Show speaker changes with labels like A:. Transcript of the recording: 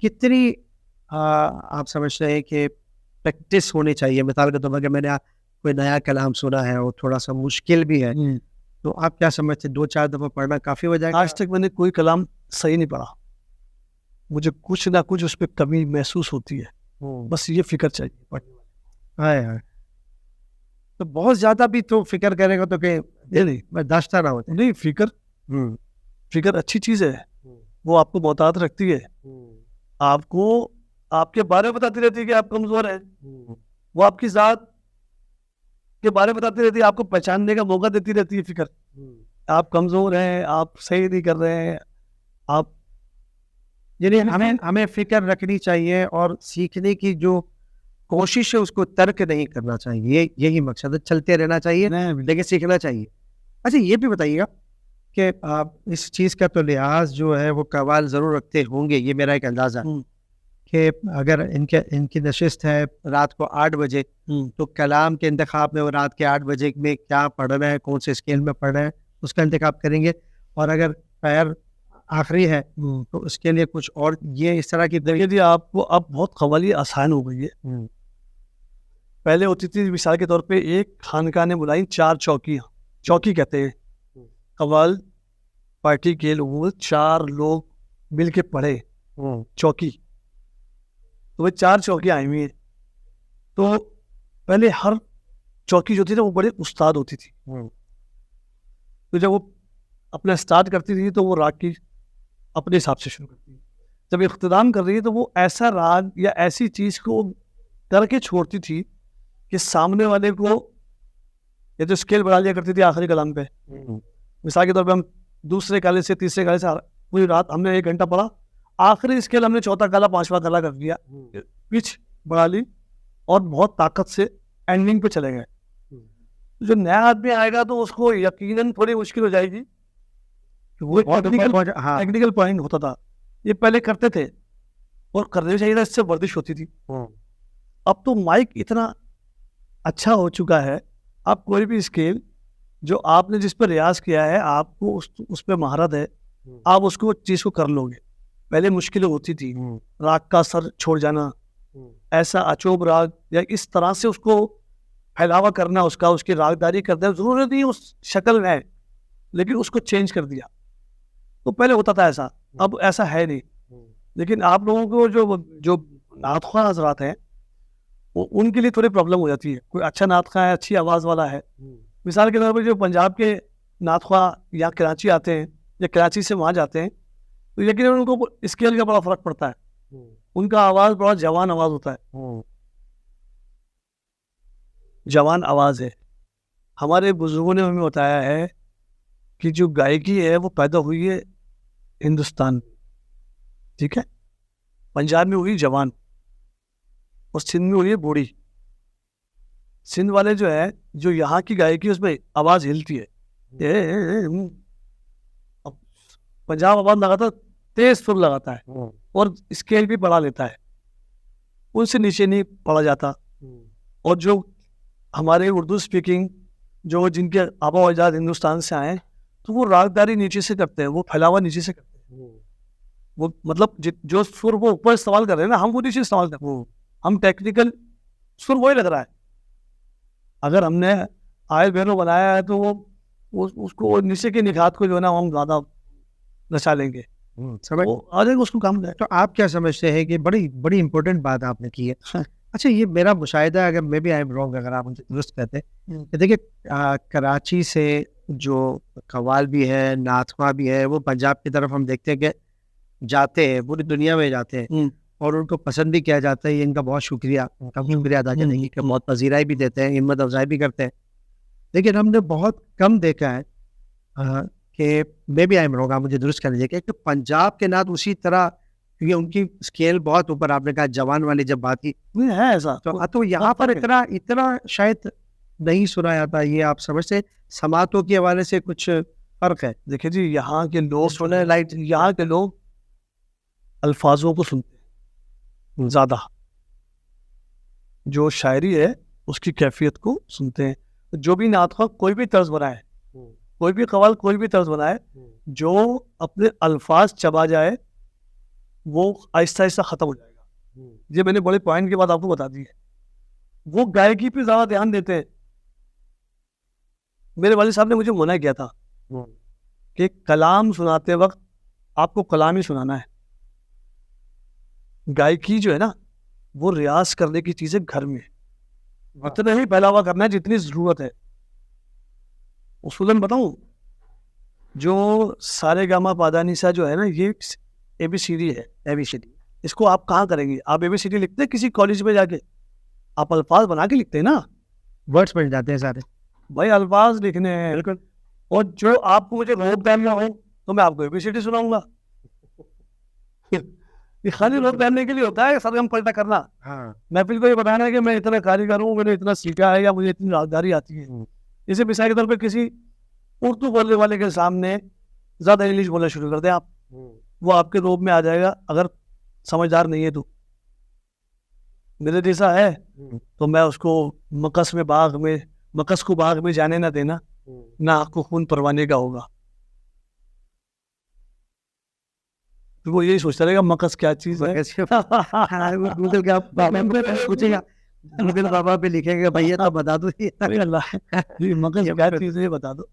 A: کتنی آپ سمجھتے ہیں کہ پریکٹس ہونی چاہیے؟ مثال کے طور پر کہ میں نے کوئی نیا کلام سنا ہے اور تھوڑا سا مشکل بھی ہے، تو آپ کیا سمجھتے ہیں 2-4 دفعہ پڑھنا کافی ہو جائے گا؟
B: آج تک میں نے کوئی کلام صحیح نہیں پڑھا، مجھے کچھ نہ کچھ اس پہ کمی محسوس ہوتی ہے، بس یہ فکر چاہیے پڑھنے
A: ہائے ہائے، تو بہت زیادہ بھی تو فکر کرے گا تو کہ
B: نہیں
A: برداشتہ نہ ہوتا
B: نہیں فکر اچھی چیز ہے، وہ آپ کو محتاط رکھتی ہے، آپ کو آپ کے بارے میں بتاتی رہتی ہے کہ آپ کمزور ہیں، وہ آپ کی ذات کے بارے میں بتاتی رہتی ہے، آپ کو پہچاننے کا موقع دیتی رہتی ہے فکر، آپ کمزور ہیں، آپ صحیح نہیں کر رہے ہیں، آپ
A: یعنی ہمیں فکر رکھنی چاہیے اور سیکھنے کی جو کوشش ہے اس کو ترک نہیں کرنا چاہیے، یہی مقصد ہے، چلتے رہنا چاہیے لیکن سیکھنا چاہیے۔ اچھا یہ بھی بتائیے گا کہ آپ اس چیز کا تو لحاظ جو ہے وہ قوال ضرور رکھتے ہوں گے، یہ میرا ایک اندازہ کہ اگر ان کی نشست ہے رات کو 8 بجے تو کلام کے انتخاب میں وہ رات کے 8 بجے میں کیا پڑھ رہے ہیں، کون سے اسکیل میں پڑھ رہے ہیں، اس کا انتخاب کریں گے، اور اگر پیر آخری ہے تو اس کے لیے کچھ اور یہ اس طرح کی
B: دیکھیے جی آپ کو اب بہت قوالی آسان ہو گئی ہے، پہلے ہوتی تھی مثال کے طور پہ ایک خانقاہ نے بلائی 4 چوکی کہتے ہیں، قوال پارٹی کے لوگ 4 لوگ مل کے پڑھے چوکی، تو وہ 4 چوکیاں آئی ہوئی ہیں، تو پہلے ہر چوکی جو تھی نا وہ بڑے استاد ہوتی تھی، تو جب وہ اپنا اسٹارٹ کرتی تھی تو وہ راگ کی اپنے حساب سے شروع کرتی تھی، جب اختتام کر رہی ہے تو وہ ایسا راگ یا ایسی چیز کو کر کے چھوڑتی تھی کہ سامنے والے کو یہ تو اسکیل بڑھا لیا کرتی تھی آخری کلام پہ، مثال کے طور پہ ہم دوسرے کالے سے تیسرے کالے سے پوری رات ہم نے 1 گھنٹہ پڑھا، آخری اسکیل ہم نے 4تھا کالا 5واں کالا کر دیا، پچ بڑھا لی اور بہت طاقت سے اینڈنگ پہ چلے گئے، جو نیا آدمی آئے گا تو اس کو یقیناً تھوڑی مشکل ہو جائے گی، وہ ٹیکنیکل پوائنٹ ہوتا تھا، یہ پہلے کرتے تھے اور کرنے چاہیے تھا، اس سے ورزش ہوتی تھی، اب تو مائک اتنا اچھا ہو چکا ہے، آپ کوئی بھی اسکیل جو آپ نے جس پہ ریاض کیا ہے آپ کو اس پہ مہارت ہے، آپ اس کو چیز کو کر لو گے، پہلے مشکل ہوتی تھی، راگ کا سر چھوڑ جانا، ایسا اچوب راگ یا اس طرح سے اس کو پھیلاوا کرنا، اس کی راگداری کرنا، ضرورت نہیں اس شکل میں، لیکن اس کو چینج کر دیا، تو پہلے ہوتا تھا ایسا، اب ایسا ہے نہیں، لیکن آپ لوگوں کو جو نعت خواہ حضرات ہیں ان کے لیے تھوڑی پرابلم ہو جاتی ہے، کوئی اچھا نعت خواہ ہے، اچھی آواز والا ہے، مثال کے طور پر جو پنجاب کے نعت خواہ یا کراچی آتے ہیں یا کراچی سے وہاں جاتے ہیں تو یقیناً ان کو اسکیل کا بڑا فرق پڑتا ہے، ان کا آواز بڑا جوان آواز ہوتا ہے، جوان آواز ہے، ہمارے بزرگوں نے ہمیں بتایا ہے کہ جو گائیکی ہے وہ پیدا ہوئی ہے ہندوستان میں، ٹھیک ہے، پنجاب میں ہوئی جوان اور سندھ میں ہوئی ہے بوڑھی، سندھ والے جو ہے جو یہاں کی گائیکی اس میں آواز ہلتی ہے، پنجاب آواز لگاتا تیز سر لگاتا ہے اور اسکیل بھی بڑھا لیتا ہے، ان سے نیچے نہیں پڑا جاتا، اور جو ہمارے اردو اسپیکنگ جو جن کے آبا و اجداد ہندوستان سے آئے تو وہ راگداری نیچے سے کرتے ہیں، وہ پھیلاوا نیچے سے کرتے ہیں، وہ مطلب جو سر وہ اوپر استعمال کر رہے ہیں نا ہم وہ نیچے استعمال کرتے ہیں، ہم ٹیکنیکل سر وہی لگ رہا ہے، اگر ہم نے آئل بینو بنایا ہے تو وہ اس کو نیچے کے نکات کو جو ہے نا ہم زیادہ نچا لیں گے، اس کو کام
A: تو آپ کیا سمجھتے ہیں کہ بڑی بڑی امپورٹنٹ بات آپ نے کی ہے؟ اچھا یہ میرا مشاہدہ اگر میں بھی آئی رونگ اگر آپ مجھے درست کہتے ہیں کہ دیکھیے کراچی سے جو قوال بھی ہے نعت خواہ بھی ہے وہ پنجاب کی طرف ہم دیکھتے ہیں کہ جاتے ہیں، پوری دنیا میں جاتے ہیں اور ان کو پسند بھی کیا جاتا ہے، ان کا بہت شکریہ ادا کریں گے کہ بہت پذیرائی بھی دیتے ہیں، ہمت افزائی بھی کرتے ہیں، لیکن ہم نے بہت کم دیکھا ہے کہ میں بھی آئم رہوں مجھے درست کر لیجیے کہ پنجاب کے نعت اسی طرح، کیونکہ ان کی اسکیل بہت اوپر، آپ نے کہا جوان والی جب بات کی
B: ہے ایسا
A: تو یہاں پر اتنا شاید نہیں سنا جاتا، یہ آپ سمجھتے سماعتوں کے حوالے سے کچھ فرق ہے؟
B: دیکھیں جی یہاں کے لوگ یہاں کے لوگ الفاظوں کو سنتے ہیں زیادہ، جو شاعری ہے اس کی کیفیت کو سنتے ہیں، جو بھی نعت خواہ کوئی بھی طرز بنائے، کوئی بھی قوال کوئی بھی طرز بنائے، جو اپنے الفاظ چبا جائے وہ آہستہ آہستہ ختم ہو جائے گا. یہ میں نے بڑے پوائنٹ کے بعد آپ کو بتا دی ہے. وہ گائیکی پہ زیادہ دھیان دیتے ہیں. میرے والد صاحب نے مجھے منع کیا تھا کہ کلام سناتے وقت آپ کو کلام ہی سنانا ہے. گائیکی جو ہے نا وہ ریاض کرنے کی چیز ہے گھر میں, اتنا ہی پھیلاوا کرنا ہے جتنی ضرورت ہے. اصولاً بتاؤں, جو سارے گاما پادانیسا جو ہے نا یہ اے بی سی ڈی ہے.
A: اے بی سی ڈی
B: اس کو آپ کہاں کریں گے؟ آپ اے بی سی ڈی لکھتے ہیں کسی کالج میں جا کے؟ آپ الفاظ بنا کے لکھتے ہیں نا.
A: ورڈس بن جاتے ہیں سارے.
B: بھائی الفاظ لکھنے ہیں.
A: بالکل.
B: اور جو آپ کو مجھے روپ پہننا ہو تو میں آپ کو اے بی سی ڈی سناؤں گا. یہ خالی روپ پہننے کے لیے ہوتا ہے سرگم پلٹا کرنا.
A: ہاں
B: محفل کو یہ بتانا ہے کہ میں اتنا کاریگر ہوں, میں نے اتنا سیکھا ہے یا مجھے اتنی رازداری آتی ہے. اسے مثال کے طور پہ کسی اردو بولنے والے کے سامنے زیادہ انگلش بولنا شروع کر دیں آپ, وہ آپ کے روپ میں آ جائے گا اگر سمجھدار نہیں ہے تو. میرے جیسا ہے تو میں اس کو مکس کو باغ میں جانے نہ دینا, نہ آپ کو خون پروانے کا ہوگا. وہ یہی سوچتا رہے گا مکس کیا چیز ہے.
A: گوگل کا پوچھے گا, گوگل بابا پہ لکھے گا بھیا تو بتا دو.
B: اللہ مکس کیا چیز ہے بتا دو.